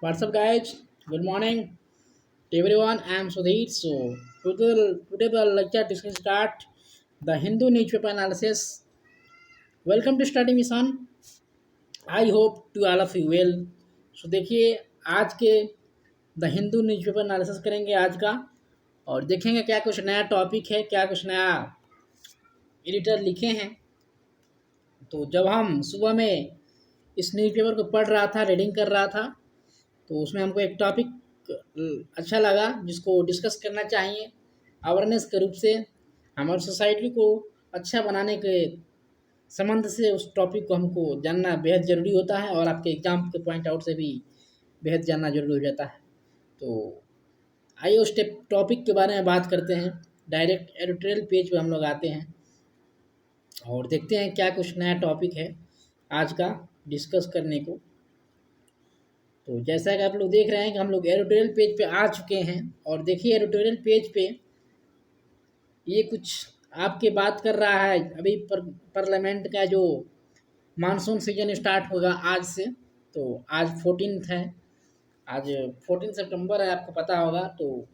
What's up, guys? Good morning to everyone. I am Sudhir. So today the lecture discussion start the Hindu newspaper analysis. Welcome to study mission. I hope to all of you well. So देखिए आज के the Hindu newspaper analysis करेंगे आज का और देखेंगे क्या कुछ नया टॉपिक है, क्या कुछ नया एडिटर लिखे हैं। तो जब हम सुबह में इस न्यूज़पेपर को पढ़ रहा था, रीडिंग कर रहा था, तो उसमें हमको एक टॉपिक अच्छा लगा जिसको डिस्कस करना चाहिए अवेयरनेस के रूप से हमारी सोसाइटी को अच्छा बनाने के संबंध से। उस टॉपिक को हमको जानना बेहद ज़रूरी होता है और आपके एग्जाम के पॉइंट आउट से भी बेहद जानना जरूरी हो जाता है। तो आइए उस टॉपिक के बारे में बात करते हैं। डायरेक्ट एडिटोरियल पेज पे हम लोग आते हैं और देखते हैं क्या कुछ नया टॉपिक है आज का डिस्कस करने को। तो जैसा कि आप लोग देख रहे हैं कि हम लोग एडिटोरियल पेज पे आ चुके हैं और देखिए एडिटोरियल पेज पे ये कुछ आपके बात कर रहा है। अभी पार्लियामेंट का जो मानसून सीजन स्टार्ट होगा आज से, तो आज 14 है, आज 14 सितंबर है, आपको पता होगा। तो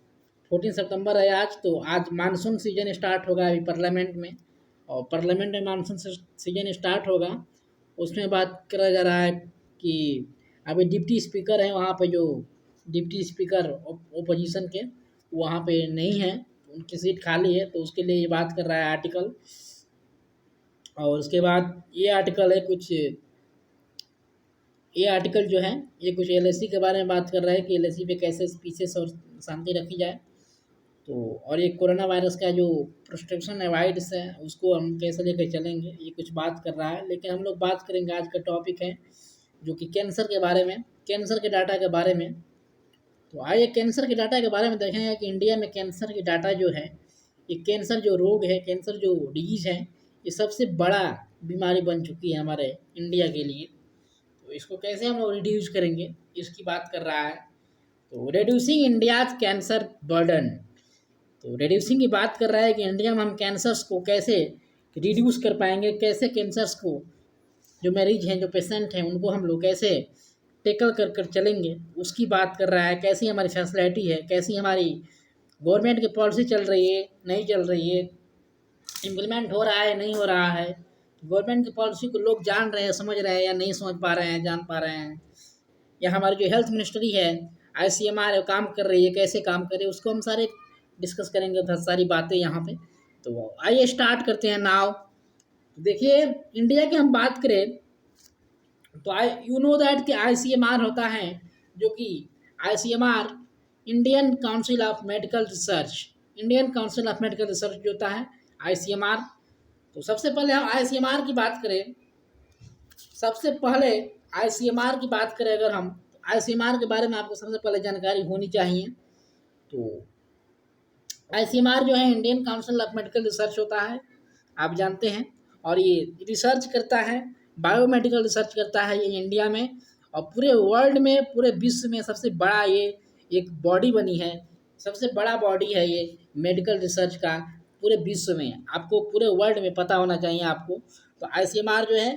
14 सितंबर है आज, तो आज मानसून सीजन स्टार्ट होगा अभी पार्लियामेंट में, और पार्लियामेंट में मानसून सीजन स्टार्ट होगा। उसमें बात करा जा रहा है कि अभी डिप्टी स्पीकर हैं वहाँ पे, जो डिप्टी स्पीकर ओपोजिशन के वहाँ पे नहीं है, उनकी सीट खाली है, तो उसके लिए ये बात कर रहा है आर्टिकल। और उसके बाद ये आर्टिकल है कुछ, ये आर्टिकल जो है ये कुछ एलआईसी के बारे में बात कर रहा है कि एलआईसी पे कैसे पीछे और शांति रखी जाए। तो और ये कोरोना वायरस का जो प्रिस्क्रिप्शन अवॉइड्स है उसको हम कैसे लेकर चलेंगे, ये कुछ बात कर रहा है। लेकिन हम लोग बात करेंगे, आज का टॉपिक है जो कि कैंसर के बारे में, कैंसर के डाटा के बारे में। तो आइए कैंसर के डाटा के बारे में देखेंगे कि इंडिया में कैंसर की डाटा जो है, ये कैंसर जो रोग है, कैंसर जो डिजीज़ है, ये सबसे बड़ा बीमारी बन चुकी है हमारे इंडिया के लिए। तो इसको कैसे हम लोग रिड्यूस करेंगे, इसकी बात कर रहा है। तो रिड्यूसिंग इंडियाज कैंसर बर्डन, तो रिड्यूसिंग की बात कर रहा है कि इंडिया में हम कैंसर्स को कैसे रिड्यूस कर पाएंगे, कैसे कैंसर्स को जो मरीज हैं, जो पेशेंट हैं, उनको हम लोग कैसे टेकल कर कर चलेंगे, उसकी बात कर रहा है। कैसी हमारी फैसिलिटी है, कैसी हमारी गवर्नमेंट की पॉलिसी चल रही है, नहीं चल रही है, इम्प्लीमेंट हो रहा है, नहीं हो रहा है, गवर्नमेंट की पॉलिसी को लोग जान रहे हैं, समझ रहे हैं या नहीं समझ पा रहे हैं, जान पा रहे हैं, या हमारी जो हेल्थ मिनिस्ट्री है, आईसीएमआर काम कर रही है, कैसे काम कर रही है, उसको हम सारे डिस्कस करेंगे, बहुत सारी बातें यहाँ पे। तो आइए स्टार्ट करते हैं नाउ। तो देखिए इंडिया की हम बात करें तो यू नो दैट कि आईसीएमआर होता है, जो कि ICMR Indian council of medical research, Indian council of medical research जो होता है आईसीएमआर। तो सबसे पहले हम आईसीएमआर की बात करें, सबसे पहले आईसीएमआर की बात करें अगर हम, तो आईसीएमआर के बारे में आपको सबसे पहले जानकारी होनी चाहिए। तो आईसीएमआर जो है Indian council of medical research होता है, आप जानते हैं, और ये रिसर्च करता है, बायोमेडिकल रिसर्च करता है ये इंडिया में, और पूरे वर्ल्ड में, पूरे विश्व में सबसे बड़ा ये एक बॉडी बनी है, सबसे बड़ा बॉडी है ये मेडिकल रिसर्च का पूरे विश्व में। आपको पूरे वर्ल्ड में पता होना चाहिए आपको। तो आईसीएमआर जो है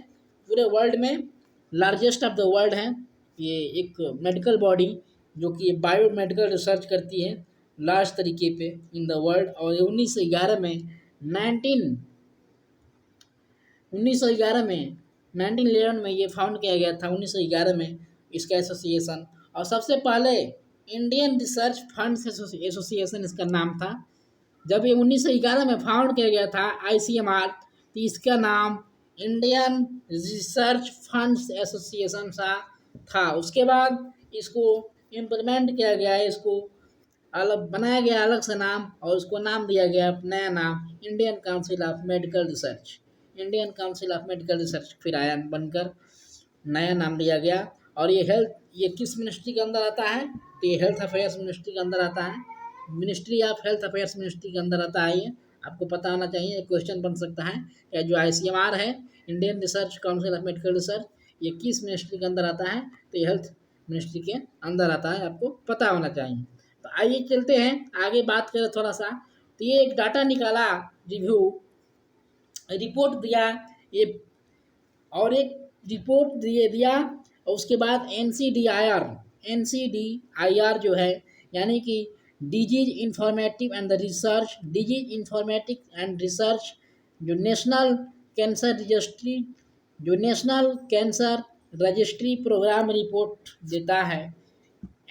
पूरे वर्ल्ड में लार्जेस्ट ऑफ द वर्ल्ड है, ये एक मेडिकल बॉडी जो कि बायोमेडिकल रिसर्च करती है लार्ज तरीके पे इन द वर्ल्ड। और 1911 में 1911 में ये फाउंड किया गया था, 1911 में इसका एसोसिएशन। और सबसे पहले इंडियन रिसर्च फंड्स एसोसिएशन इसका नाम था। जब ये 1911 में फाउंड किया गया था आईसीएमआर, तो इसका नाम इंडियन रिसर्च फंड्स एसोसिएशन सा था। उसके बाद इसको इम्प्लीमेंट किया गया है, इसको अलग बनाया गया अलग से नाम, और उसको नाम दिया गया नया नाम Indian council of medical research. Indian council of medical research फिर आया बनकर, नया नाम दिया गया। और ये किस मिनिस्ट्री के अंदर आता है, तो ये हेल्थ अफेयर्स मिनिस्ट्री के अंदर आता है, ministry of health affairs ministry के अंदर आता है। ये आपको पता होना चाहिए, एक क्वेश्चन बन सकता है कि जो आईसीएमआर है, Indian research council of medical research, ये किस मिनिस्ट्री के अंदर आता है, तो ये हेल्थ मिनिस्ट्री के अंदर आता है, आपको पता होना चाहिए। तो आइए चलते हैं आगे, बात करें थोड़ा सा। तो ये एक डाटा निकाला, रिव्यू रिपोर्ट दिया ये, और एक रिपोर्ट दिया, और उसके बाद NCDIR जो है, यानी कि disease informative and the research, disease informative and research, जो नेशनल कैंसर रजिस्ट्री, जो national cancer registry programme report देता है।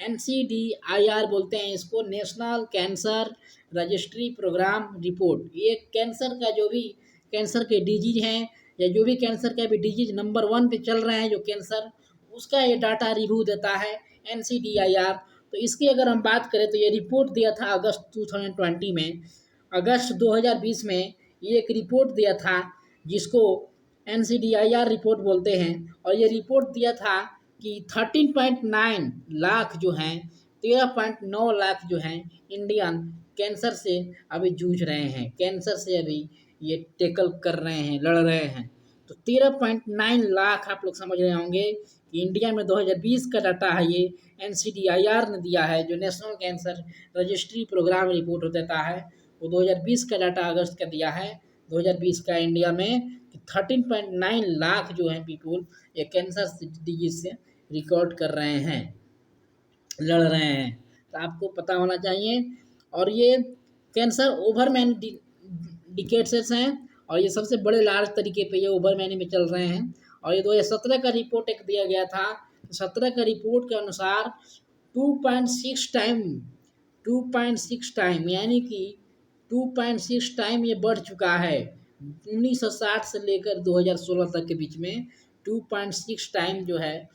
NCDIR बोलते हैं इसको, national cancer registry programme report. ये कैंसर का जो भी कैंसर के डिजीज हैं या जो भी कैंसर के अभी डिजीज नंबर 1 पे चल रहे हैं जो कैंसर, उसका ये डाटा रिव्यू देता है NCDIR। तो इसकी अगर हम बात करें तो ये रिपोर्ट दिया था अगस्त 2020 में, अगस्त 2020 में ये एक रिपोर्ट दिया था जिसको NCDIR रिपोर्ट बोलते हैं। और ये रिपोर्ट दिया था कि 13.9 लाख जो हैं, 13.9 लाख जो हैं इंडियन कैंसर से अभी जूझ रहे हैं, कैंसर से अभी ये टेकल कर रहे हैं, लड़ रहे हैं। तो 13.9 लाख आप लोग समझ रहे होंगे कि इंडिया में 2020 का डाटा है, ये NCDIR ने दिया है, जो national cancer registry programme report देता है। वो 2020 का डाटा अगस्त का दिया है, 2020 का इंडिया में 13.9 लाख जो हैं पीपुल ये कैंसर डिजीज से रिकॉर्ड कर रहे हैं, लड़ रहे हैं। तो आपको पता होना चाहिए। और ये कैंसर ओवर डिकेट्स हैं और ये सबसे बड़े लार्ज तरीके पे ये ओवर मैनी में चल रहे हैं। और ये 2017 का रिपोर्ट एक दिया गया था, 17 का रिपोर्ट के अनुसार 2.6 टाइम यानी कि 2.6 टाइम ये बढ़ चुका है। 1960 से लेकर 2016 तक के बीच में 2.6 टाइम जो है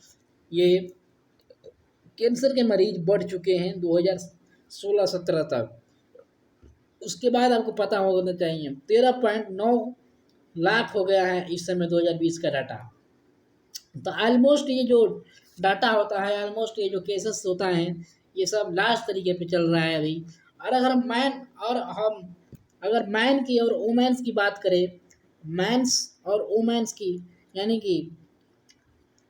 ये कैंसर के मरीज बढ़ चुके हैं 2016-17 तक। उसके बाद आपको पता होना चाहिए 13.9 लाख हो गया है इस समय 2020 का डाटा। तो ऑलमोस्ट ये जो डाटा होता है, ऑलमोस्ट ये जो केसेस होता है, ये सब लास्ट तरीके पे चल रहा है अभी। और अगर हम अगर मैन की और वुमेन्स की बात करें, मैंस और वुमेन्स की, यानी कि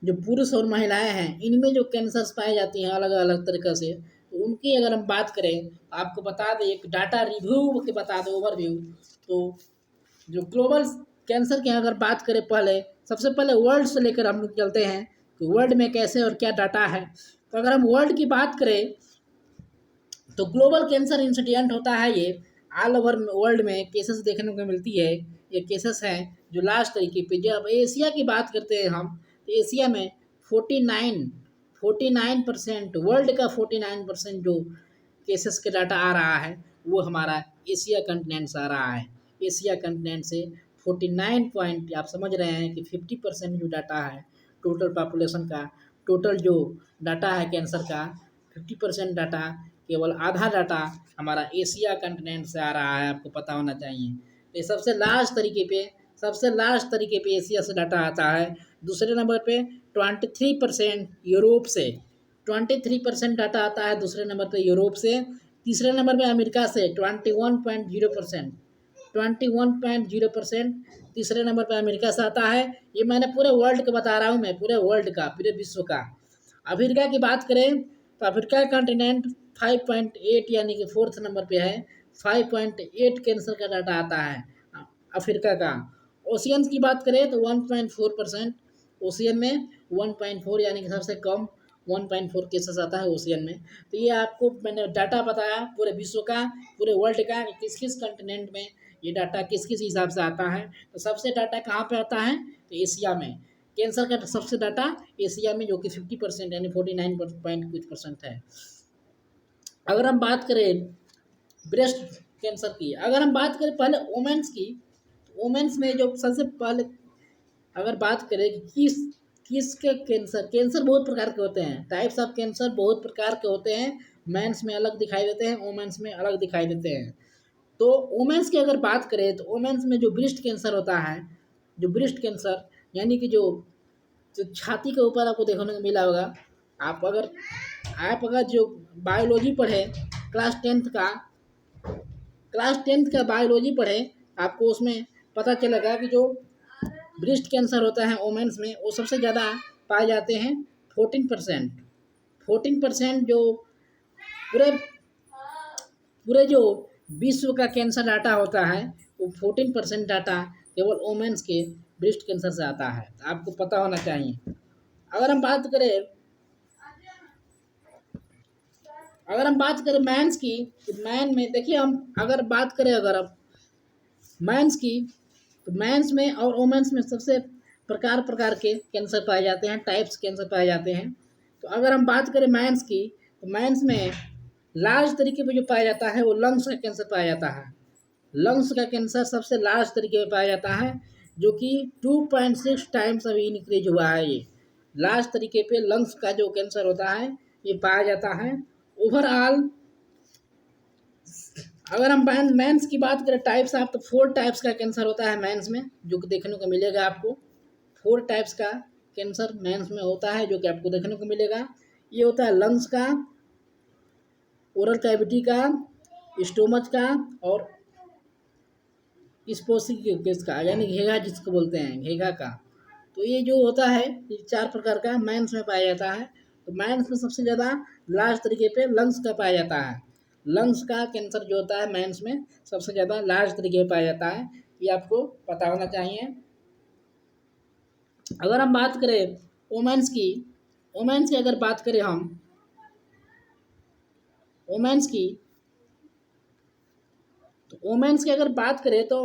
जो पुरुष और महिलाएं हैं, इनमें जो कैंसर्स पाए जाती हैं अलग अलग तरीक़े से, तो उनकी अगर हम बात करें आपको बता दें, एक डाटा रिव्यू के बता दें, ओवरव्यू। तो जो ग्लोबल कैंसर की अगर बात करें, पहले सबसे पहले वर्ल्ड से लेकर हम लोग चलते हैं कि वर्ल्ड में कैसे और क्या डाटा है। तो अगर हम वर्ल्ड की बात करें तो ग्लोबल कैंसर इंसिडेंट होता है, ये ऑल ओवर वर्ल्ड में केसेस देखने को मिलती है। ये केसेस हैं जो लास्ट तरीके पे। जब एशिया की बात करते हैं हम, तो एशिया में 49% वर्ल्ड का 49% जो केसेस के डाटा आ रहा है वो हमारा एशिया कंटिनेंट से आ रहा है। एशिया कंटिनेंट से 49 पॉइंट, आप समझ रहे हैं कि 50% जो डाटा है टोटल पॉपुलेशन का, टोटल जो डाटा है कैंसर का, 50% डाटा, केवल आधा डाटा हमारा एशिया कंटिनेंट से आ रहा है, आपको पता होना चाहिए। तो ये सबसे लास्ट तरीके पे एशिया से डाटा आता है। दूसरे नंबर पे 23% यूरोप से, 23% डाटा आता है दूसरे नंबर पे यूरोप से। तीसरे नंबर पे अमेरिका से 21.0%, तीसरे नंबर पे अमेरिका से आता है। ये मैंने पूरे वर्ल्ड का बता रहा हूँ, मैं पूरे वर्ल्ड का, पूरे विश्व का। अफ्रीका की बात करें तो अफ्रीका कंटिनेंट 5.8 यानी कि 4th नंबर पे है, 5.8 कैंसर का डाटा आता है अफ्रीका का। ओशियन की बात करें तो 1.4%, ओशियन में 1.4 यानी कि सबसे कम 1.4 केसेस आता है ओशियन में। तो ये आपको मैंने डाटा बताया पूरे विश्व का, पूरे वर्ल्ड का, किस किस कंटिनेंट में ये डाटा किस किस हिसाब से आता है। तो सबसे डाटा कहाँ पे आता है, तो एशिया में। कैंसर का सबसे डाटा एशिया में, जो कि 50% यानी 49 पॉइंट कुछ % है। अगर हम बात करें ब्रेस्ट कैंसर की, अगर हम बात करें पहले वुमेन्स की, वुमेन्स में जो सबसे पहले अगर बात करें कि किसके कैंसर बहुत प्रकार के होते हैं, टाइप्स ऑफ कैंसर बहुत प्रकार के होते हैं। मेंस में अलग दिखाई देते हैं, वुमेन्स में अलग दिखाई देते हैं। तो वुमेन्स की अगर बात करें तो वुमेन्स में जो ब्रेस्ट कैंसर होता है, जो ब्रेस्ट कैंसर यानी कि जो छाती के ऊपर आपको देखने को मिला होगा। आप अगर जो बायोलॉजी पढ़े क्लास 10th का बायोलॉजी पढ़े, आपको उसमें पता चलेगा कि जो ब्रेस्ट कैंसर होता है वुमेन्स में, वो सबसे ज़्यादा पाए जाते हैं 14%। जो पूरे जो विश्व का कैंसर डाटा होता है वो 14% डाटा केवल वुमेन्स के ब्रेस्ट कैंसर से आता है, आपको पता होना चाहिए। अगर हम बात करें अगर हम बात करें मैंस की, तो मैन में देखिए, हम अगर बात करें अगर अब मैंस की, तो मैंस में और वुमेन्स में सबसे प्रकार प्रकार के कैंसर पाए जाते हैं, टाइप्स कैंसर पाए जाते हैं। तो अगर हम बात करें मैंस की, तो मैंस में लार्ज तरीके पे जो पाया जाता है वो लंग्स का कैंसर पाया जाता है। लंग्स का कैंसर सबसे लार्ज तरीके में पाया जाता है, जो कि 2.6 टाइम्स अभी इंक्रीज हुआ है। ये लार्ज तरीके पे लंग्स का जो कैंसर होता है ये पाया जाता है। ओवरऑल अगर हम मेंस की बात करें टाइप्स आप, तो 4 टाइप्स का कैंसर होता है मेंस में, जो कि देखने को मिलेगा आपको। 4 टाइप्स का कैंसर मेंस में होता है, जो कि आपको देखने को मिलेगा। ये होता है लंग्स का, ओरल कैविटी का, स्टोमच का और स्पोसिस का, यानी घेगा जिसको बोलते हैं, घेगा का। तो ये जो होता है ये 4 प्रकार का मेंस में पाया जाता है। तो मेंस में सबसे ज़्यादा लार्ज तरीके पे लंग्स का पाया जाता है। लंग्स का कैंसर जो होता है मेंस में सबसे ज़्यादा लार्ज तरीके पे पाया जाता है, ये आपको पता होना चाहिए। अगर हम बात करें वुमेन्स की, वुमेन्स की अगर बात करें हम वुमेन्स की, तो वुमेन्स की अगर बात करें तो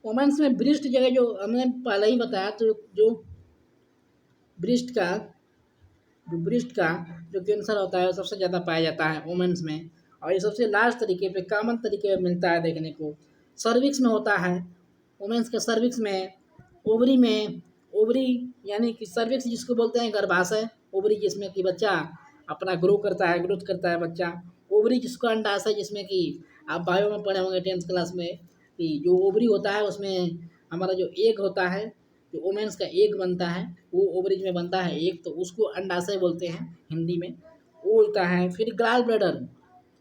वुमेन्स में ब्रेस्ट जगह जो हमने पहले ही बताया, तो जो ब्रेस्ट का ब्रेस्ट का जो कैंसर होता है वो सबसे ज़्यादा पाया जाता है वुमेन्स में, और ये सबसे लार्ज तरीके पे कॉमन तरीके में मिलता है देखने को। सर्विक्स में होता है, वुमेन्स के सर्विक्स में, ओवरी में, ओवरी यानी कि सर्विक्स जिसको बोलते हैं गर्भाशय, ओवरी जिसमें कि बच्चा अपना ग्रोथ करता है बच्चा। ओवरी जिसको अंडाशय, जिसमें कि आप बायो में पढ़े होंगे 10th क्लास में कि जो ओवरी होता है उसमें हमारा जो एग होता है, जो वुमेन्स का एग बनता है वो ओवरीज में बनता है एग, तो उसको अंडाशय बोलते हैं हिंदी में, वो होता है। फिर गाल ब्लैडर,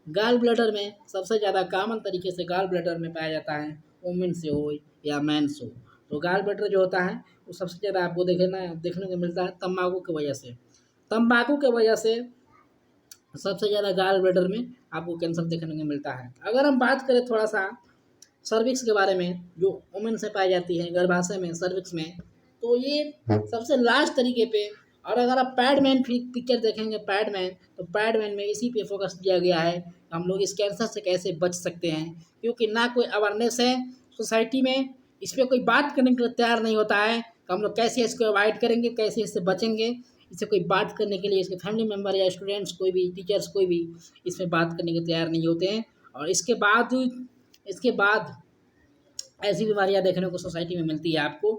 गाल ब्लैडर में सबसे ज़्यादा कॉमन तरीके से गाल ब्लैडर में पाया जाता है, वुमेन से हो या मैन से हो। तो गाल ब्लैडर जो होता है वो सबसे ज़्यादा आपको देखने को मिलता है तम्बाकू की वजह से। तम्बाकू की वजह से सबसे ज़्यादा गाल ब्लैडर में आपको कैंसर देखने को मिलता है। अगर हम बात करें थोड़ा सा सर्विक्स के बारे में, जो वुमेन से पाई जाती है गर्भाशय में, सर्विक्स में, तो ये सबसे लास्ट तरीके पे। और अगर आप पैडमैन पिक्चर देखेंगे, पैडमैन, तो पैडमैन में इसी पे फोकस दिया गया है हम लोग इस कैंसर से कैसे बच सकते हैं, क्योंकि ना कोई अवेयरनेस है सोसाइटी में, इस पर कोई बात करने के लिए तैयार नहीं होता है कि हम लोग कैसे इसको अवॉइड करेंगे, कैसे इससे बचेंगे। इससे कोई बात करने के लिए इसके फैमिली मेम्बर या स्टूडेंट्स कोई भी, टीचर्स कोई भी इसमें बात करने के तैयार नहीं होते हैं। और इसके बाद ऐसी बीमारियां देखने को सोसाइटी में मिलती है आपको।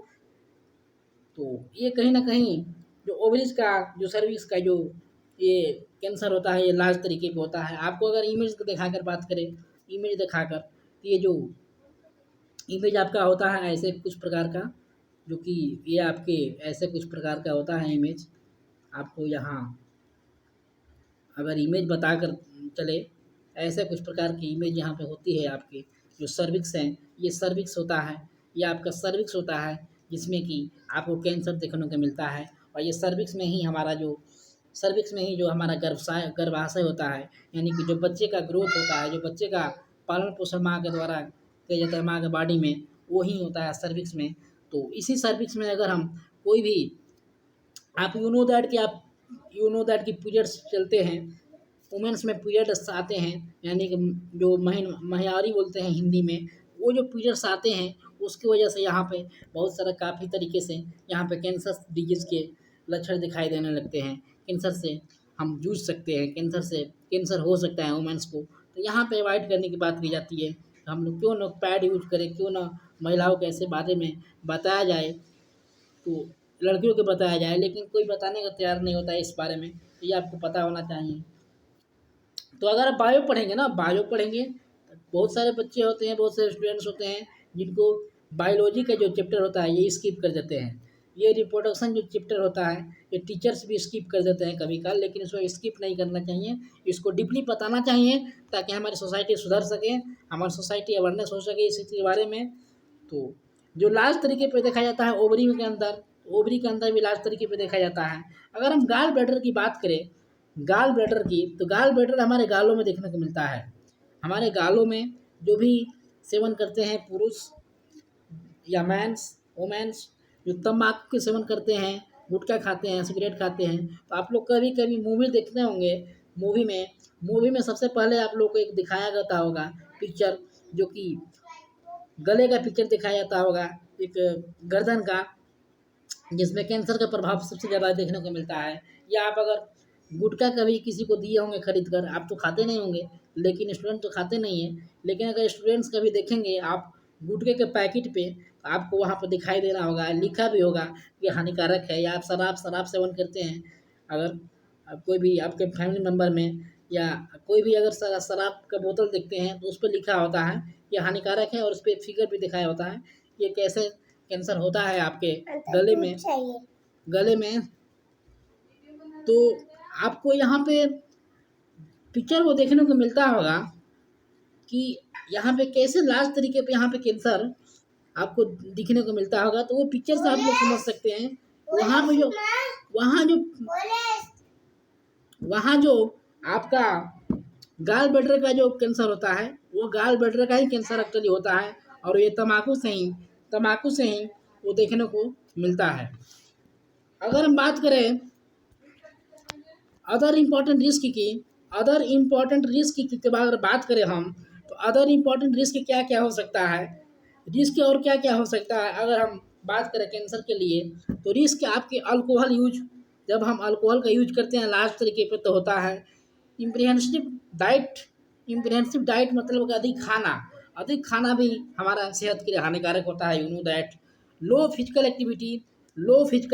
तो ये कहीं ना कहीं जो ओवरीज का, जो सर्विक्स का जो ये कैंसर होता है, ये लार्ज तरीके पे होता है। आपको अगर इमेज को दिखाकर बात करें, इमेज दिखाकर, तो ये जो इमेज आपका होता है ऐसे कुछ प्रकार का, जो कि ये आपके ऐसे कुछ प्रकार का होता है इमेज। आपको यहाँ अगर इमेज बताकर चले, ऐसे कुछ प्रकार की इमेज यहाँ पे होती है आपकी। जो सर्विक्स हैं, ये सर्विक्स होता है, ये आपका सर्विक्स होता है, जिसमें कि आपको कैंसर देखने को मिलता है। और ये सर्विक्स में ही जो हमारा गर्भाशय होता है, यानी कि जो बच्चे का ग्रोथ होता है, जो बच्चे का पालन पोषण माँ के द्वारा किया जाता है, माँ के बॉडी में, वही होता है सर्विक्स में। तो इसी सर्विक्स में अगर हम कोई भी, आप यू नो दैट कि पीरियड्स चलते हैं, वुमेन्स में पीरियड्स आते हैं, यानी कि जो महियारी बोलते हैं हिंदी में, वो जो पीरियड्स आते हैं उसकी वजह से यहाँ पे बहुत सारा काफ़ी तरीके से यहाँ पे कैंसर डिजीज़ के लक्षण दिखाई देने लगते हैं। कैंसर से हम जूझ सकते हैं, कैंसर हो सकता है वुमेन्स को। तो यहाँ पे अवॉइड करने की बात की जाती है, हम लोग क्यों ना पैड यूज करें, क्यों ना महिलाओं को ऐसे बारे में बताया जाए, तो लड़कियों को बताया जाए, लेकिन कोई बताने को तैयार नहीं होता है इस बारे में। तो ये आपको पता होना चाहिए। तो अगर आप बायो पढ़ेंगे ना, बायो पढ़ेंगे, तो बहुत सारे बच्चे होते हैं, बहुत सारे स्टूडेंट्स होते हैं जिनको बायोलॉजी का जो चैप्टर होता है ये स्किप कर देते हैं। ये रिप्रोडक्शन जो चैप्टर होता है ये टीचर्स भी स्किप कर देते हैं कभी कभार, लेकिन इसको स्किप नहीं करना चाहिए, इसको डीपली बताना चाहिए, ताकि हमारी सोसाइटी सुधर सके, हमारी सोसाइटी अवेयरनेस हो सके इस चीज़ के बारे में। तो जो लार्ज तरीके पे देखा जाता है ओवरी के अंदर भी लार्ज तरीके पे देखा जाता है। अगर हम गाल ब्लैडर की बात करें, गाल ब्लैडर की, तो गाल ब्लैडर हमारे गालों में देखने को मिलता है। हमारे गालों में जो भी सेवन करते हैं पुरुष या वुमेन्स, जो तम्बाकू के सेवन करते हैं, गुटखा खाते हैं, सिगरेट खाते हैं, तो आप लोग कभी कभी मूवी देखते होंगे मूवी में सबसे पहले आप लोग को एक दिखाया जाता होगा पिक्चर, जो कि गले का पिक्चर दिखाया जाता होगा, एक गर्दन का, जिसमें कैंसर का प्रभाव सबसे ज़्यादा देखने को मिलता है। या आप अगर गुटखा कभी किसी को दिए होंगे खरीद कर, आप तो खाते नहीं होंगे, लेकिन स्टूडेंट तो खाते नहीं हैं, लेकिन अगर स्टूडेंट्स कभी देखेंगे आप गुटखे के पैकेट पे, आपको वहाँ पर दिखाई दे रहा होगा, लिखा भी होगा कि हानिकारक है। या आप शराब सेवन करते हैं, अगर कोई भी आपके फैमिली मेम्बर में, या कोई भी अगर शराब का बोतल देखते हैं तो उस पर लिखा होता है ये हानिकारक है, और उस पर फिगर भी दिखाया होता है ये कैसे कैंसर होता है आपके गले में। तो आपको यहाँ पे पिक्चर वो देखने को मिलता होगा कि यहाँ पे कैसे लास्ट तरीके पे यहाँ पे कैंसर आपको दिखने को मिलता होगा। तो वो पिक्चर से आप लोग समझ सकते हैं वहाँ पे जो वहाँ जो वहाँ जो आपका गाल ब्लैडर का जो कैंसर होता है, वो गाल ब्लैडर का ही कैंसर एक्चुअली होता है, और ये तम्बाकू से ही वो देखने को मिलता है। अगर हम बात करें अदर इम्पॉर्टेंट रिस्क की अगर बात करें हम, तो अदर इम्पॉर्टेंट रिस्क क्या क्या हो सकता है, रिस्क और क्या क्या हो सकता है। अगर हम बात करें कैंसर के लिए, तो रिस्क आपके अल्कोहल यूज, जब हम अल्कोहल का यूज करते हैं लास्ट तरीके पे तो होता है। इम्प्रिहेंसिव डाइट मतलब कि अधिक खाना भी हमारा सेहत के लिए हानिकारक होता है, you know that. Low physical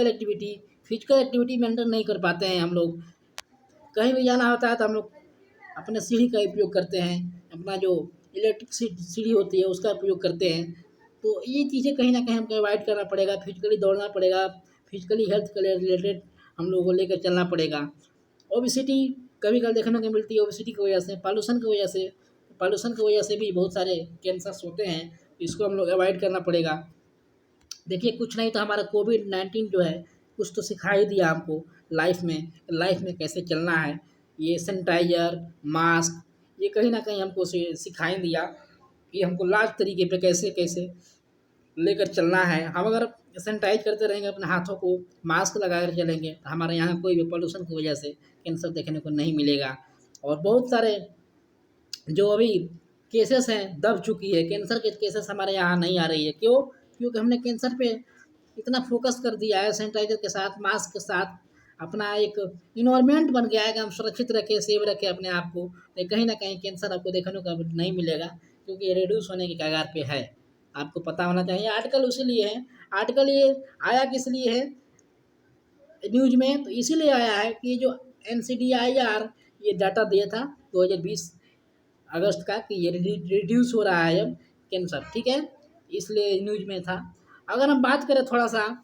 activity maintain नहीं कर पाते हैं हम लोग। कहीं भी जाना होता है तो हम लोग अपने सीढ़ी का उपयोग करते हैं, अपना जो इलेक्ट्रिक सीढ़ी होती है उसका उपयोग करते हैं। तो ये चीज़ें कहीं ना कहीं हमको अवॉइड करना पड़ेगा, फिजिकली दौड़ना पड़ेगा, फिजिकली हेल्थ के रिलेटेड हम लोगों को लेकर चलना पड़ेगा। ओबिसिटी कभी कभी देखने को मिलती है, ओबिसिटी की वजह से, पॉल्यूशन की वजह से भी बहुत सारे कैंसर्स होते हैं, इसको हम लोग अवॉइड करना पड़ेगा। देखिए कुछ नहीं तो हमारा कोविड-19 जो है कुछ तो सिखा ही दिया हमको लाइफ में कैसे चलना है। ये सैनिटाइज़र, मास्क, ये कहीं न कहीं हमको सिखा ही दिया कि हमको लास्ट तरीके पे कैसे लेकर चलना है। हम अगर सैनिटाइज करते रहेंगे अपने हाथों को, मास्क लगा कर चलेंगे, तो हमारे यहाँ कोई भी पॉल्यूशन की वजह से कैंसर देखने को नहीं मिलेगा। और बहुत सारे जो अभी केसेस हैं दब चुकी है, कैंसर के केसेस हमारे यहाँ नहीं आ रही है। क्यों? क्योंकि हमने कैंसर पे इतना फोकस कर दिया है, सैनिटाइजर के साथ, मास्क के साथ अपना एक इन्वायरमेंट बन गया है कि हम सुरक्षित रखें, सेव रखें अपने आप को। तो कहीं ना कहीं कैंसर आपको देखने को अब नहीं मिलेगा, क्योंकि ये रिड्यूस होने के कगार पे है। आपको पता होना चाहिए। आर्टिकल ये आया किस लिए है न्यूज में, तो इसीलिए आया है कि जो NCDIR ये डाटा दिया था 2020 अगस्त का कि ये रिड्यूस हो रहा है अब कैंसर, ठीक है, इसलिए न्यूज में था। अगर हम बात करें थोड़ा सा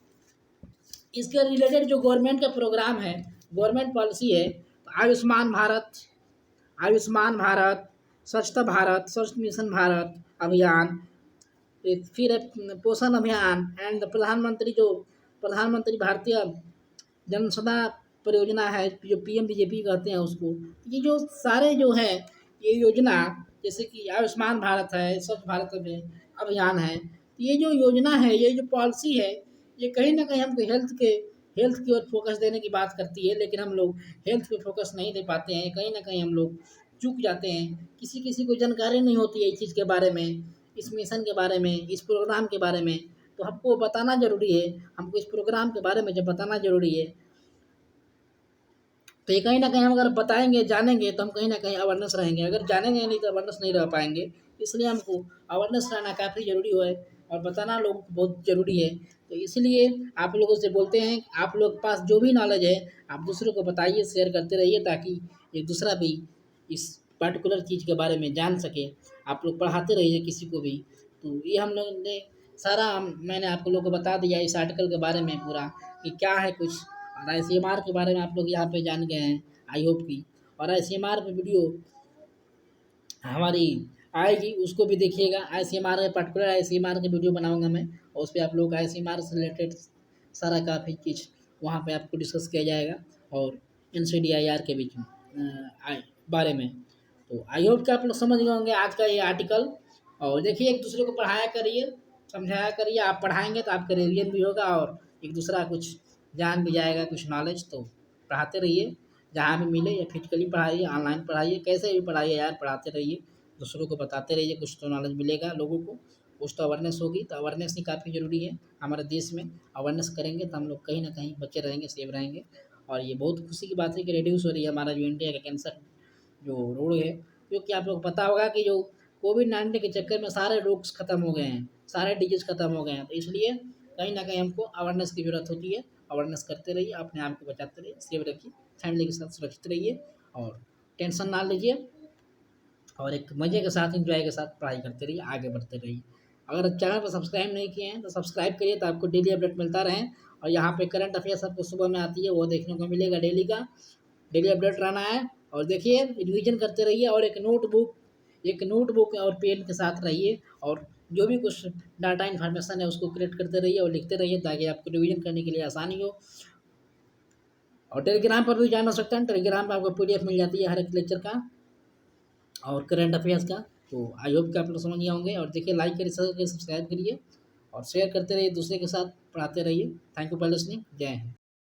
इसके रिलेटेड जो गवर्नमेंट का प्रोग्राम है, गवर्नमेंट पॉलिसी है, तो आयुष्मान भारत, स्वच्छता भारत, स्वच्छ मिशन भारत अभियान, फिर पोषण अभियान, एंड प्रधानमंत्री भारतीय जनसंख्या परियोजना है, जो PMBJP कहते हैं उसको। ये जो सारे जो है ये योजना, जैसे कि आयुष्मान भारत है, स्वच्छ भारत अभियान है, ये जो योजना है, ये जो पॉलिसी है, ये कहीं ना कहीं हमको हेल्थ की ओर फोकस देने की बात करती है, लेकिन हम लोग हेल्थ पे फोकस नहीं दे पाते हैं। कहीं ना कहीं हम लोग चूक जाते हैं, किसी को जानकारी नहीं होती है इस चीज़ के बारे में, इस मिशन के बारे में, इस प्रोग्राम के बारे में। तो हमको बताना ज़रूरी है, हमको इस प्रोग्राम के बारे में जब बताना ज़रूरी है, तो ये कहीं ना कहीं हम अगर बताएंगे, जानेंगे, तो हम कहीं ना कहीं अवेयरनेस रहेंगे। अगर जानेंगे नहीं तो अवेयरनेस नहीं रह पाएंगे। इसलिए हमको अवेयरनेस रहना काफ़ी ज़रूरी है, और बताना लोगों को बहुत ज़रूरी है। तो इसलिए आप लोगों से बोलते हैं, आप लोग के पास जो भी नॉलेज है आप दूसरों को बताइए, शेयर करते रहिए, ताकि एक दूसरा भी इस पर्टिकुलर चीज़ के बारे में जान सके। आप लोग पढ़ाते रहिए किसी को भी। तो ये हम लोग ने मैंने आप लोगों को बता दिया इस आर्टिकल के बारे में पूरा कि क्या है कुछ। और ICMR के बारे में आप लोग यहाँ पे जान गए हैं, आई होप की। और ICMR पे वीडियो हमारी आएगी, उसको भी देखिएगा। पर्टिकुलर ICMR की वीडियो बनाऊंगा मैं, और उस पर आप लोग ICMR से रिलेटेड सारा काफ़ी चीज़ वहाँ पे आपको डिस्कस किया जाएगा, और NCDIR के बीच में बारे में। तो आई होप कि आप लोग समझ गए होंगे आज का ये आर्टिकल। और देखिए एक दूसरे को पढ़ाया करिए, समझाया करिए। आप पढ़ाएंगे तो आपका रिवीजन भी होगा, और एक दूसरा कुछ जान भी जाएगा, कुछ नॉलेज। तो पढ़ाते रहिए। जहाँ भी मिले, या फिजिकली पढ़ाइए, ऑनलाइन पढ़ाइए, कैसे भी पढ़ाइए यार, पढ़ाते रहिए, दूसरों को बताते रहिए, कुछ तो नॉलेज मिलेगा लोगों को, कुछ तो अवेयरनेस होगी। तो अवेयरनेस ही काफ़ी ज़रूरी है हमारे देश में। अवेयरनेस करेंगे तो हम लोग कहीं ना कहीं बचे रहेंगे, सेफ रहेंगे। और ये बहुत खुशी की बात है कि रिड्यूस हो रही है हमारा जो इंडिया का कैंसर जो रोग है, क्योंकि आप लोग को पता होगा कि जो कोविड-19 के चक्कर में सारे रोग्स खत्म हो गए हैं, सारे डिजीज़ खत्म हो गए हैं। तो इसलिए कहीं न कहीं हमको अवेयरनेस की ज़रूरत होती है। अवेयरनेस करते रहिए, अपने आप को बचाते रहिए, सेफ रखिए, फैमिली के साथ सुरक्षित रहिए, और टेंशन ना लीजिए, और एक मज़े के साथ, एन्जॉय के साथ पढ़ाई करते रहिए, आगे बढ़ते रहिए। अगर चैनल को सब्सक्राइब नहीं किए हैं तो सब्सक्राइब करिए, तो आपको डेली अपडेट मिलता रहे। और यहाँ पे करंट अफेयर्स आपको सुबह में आती है, वो देखने को मिलेगा डेली का। डेली अपडेट रहना है, और देखिए रिवीजन करते रहिए, और एक नोटबुक और पेन के साथ रहिए, और जो भी कुछ डाटा इन्फॉर्मेशन है उसको क्रिएट करते रहिए और लिखते रहिए, ताकि आपको रिवीजन करने के लिए आसानी हो। और टेलीग्राम पर भी ज्वाइन हो सकते हैं, टेलीग्राम पर आपको पीडीएफ मिल जाती है हर एक लेक्चर का और करंट अफेयर्स का। तो आई होप कि आप लोग समझ गए होंगे। और देखिए, लाइक करिए, सब्सक्राइब करिए, और शेयर करते रहिए, दूसरे के साथ पढ़ाते रहिए। Thank you for listening. जय हिंद।